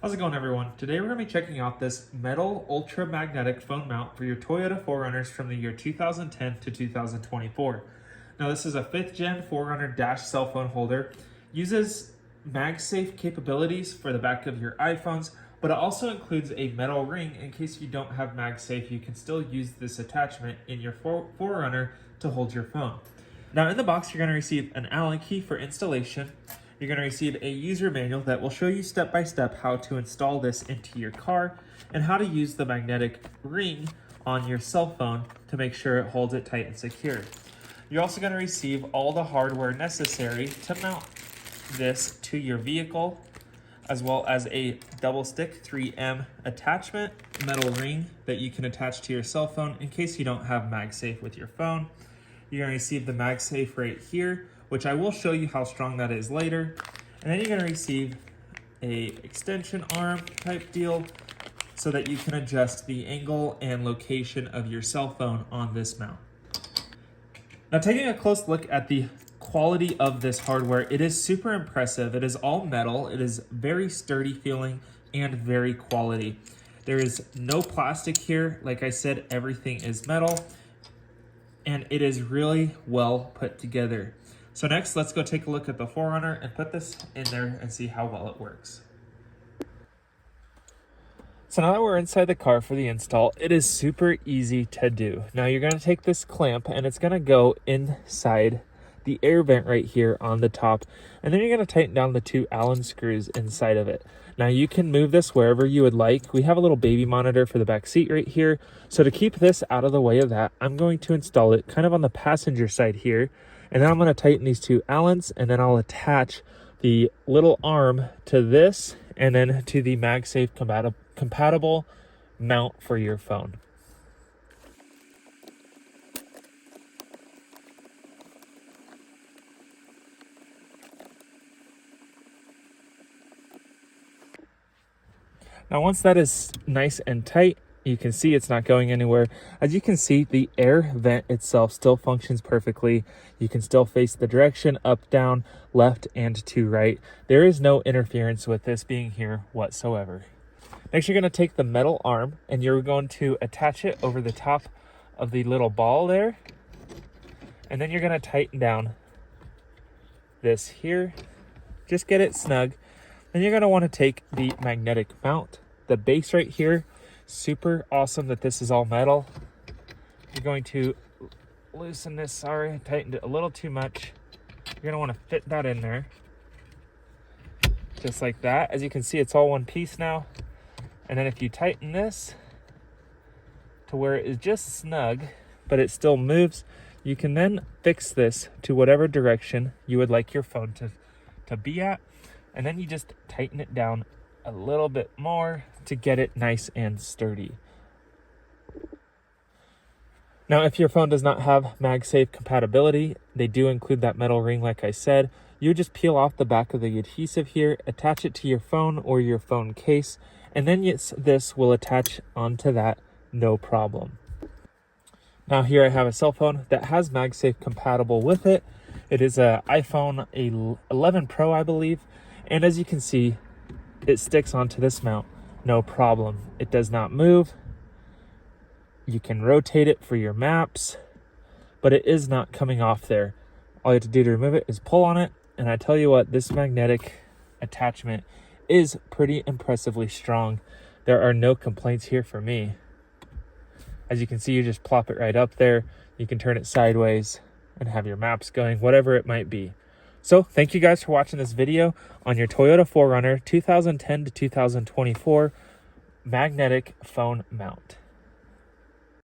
How's it going, everyone? Today we're going to be checking out this metal ultra magnetic phone mount for your Toyota 4Runners from the year 2010 to 2024. Now this is a 5th gen 4Runner dash cell phone holder. Uses MagSafe capabilities for the back of your iPhones, but it also includes a metal ring in case you don't have MagSafe. You can still use this attachment in your 4Runner to hold your phone. Now in the box, you're going to receive an Allen key for installation. You're going to receive a user manual that will show you step by step how to install this into your car and how to use the magnetic ring on your cell phone to make sure it holds it tight and secure. You're also going to receive all the hardware necessary to mount this to your vehicle, as well as a double stick 3M attachment metal ring that you can attach to your cell phone in case you don't have MagSafe with your phone. You're going to receive the MagSafe right here, which I will show you how strong that is later. And then you're going to receive a extension arm type deal so that you can adjust the angle and location of your cell phone on this mount. Now, taking a close look at the quality of this hardware, it is super impressive. It is all metal. It is very sturdy feeling and very quality. There is no plastic here. Like I said, everything is metal, and it is really well put together. So next, let's go take a look at the 4Runner and put this in there and see how well it works. So now that we're inside the car for the install, it is super easy to do. Now you're going to take this clamp and it's going to go inside the air vent right here on the top, and then you're going to tighten down the 2 Allen screws inside of it. Now you can move this wherever you would like. We have a little baby monitor for the back seat right here. So to keep this out of the way of that, I'm going to install it kind of on the passenger side here. And then I'm going to tighten these 2 Allens, and then I'll attach the little arm to this and then to the MagSafe compatible mount for your phone. Now once that is nice and tight, you can see it's not going anywhere. As you can see, the air vent itself still functions perfectly. You can still face the direction up, down, left, and to right. There is no interference with this being here whatsoever. Next, you're going to take the metal arm and you're going to attach it over the top of the little ball there. And then you're going to tighten down this here. Just get it snug. Then you're going to want to take the magnetic mount, the base right here. Super awesome that this is all metal. You're going to loosen this. Sorry, I tightened it a little too much. You're going to want to fit that in there. Just like that. As you can see, it's all one piece now. And then if you tighten this to where it is just snug, but it still moves, you can then fix this to whatever direction you would like your phone to be at. And then you just tighten it down a little bit more to get it nice and sturdy. Now, if your phone does not have MagSafe compatibility, they do include that metal ring like I said. You just peel off the back of the adhesive here, attach it to your phone or your phone case, and then this will attach onto that no problem. Now here I have a cell phone that has MagSafe compatible with it. It is an iPhone 11 Pro, I believe. And as you can see, it sticks onto this mount, no problem. It does not move. You can rotate it for your maps, but it is not coming off there. All you have to do to remove it is pull on it. And I tell you what, this magnetic attachment is pretty impressively strong. There are no complaints here for me. As you can see, you just plop it right up there. You can turn it sideways and have your maps going, whatever it might be. So thank you guys for watching this video on your Toyota 4Runner 2010 to 2024 magnetic phone mount.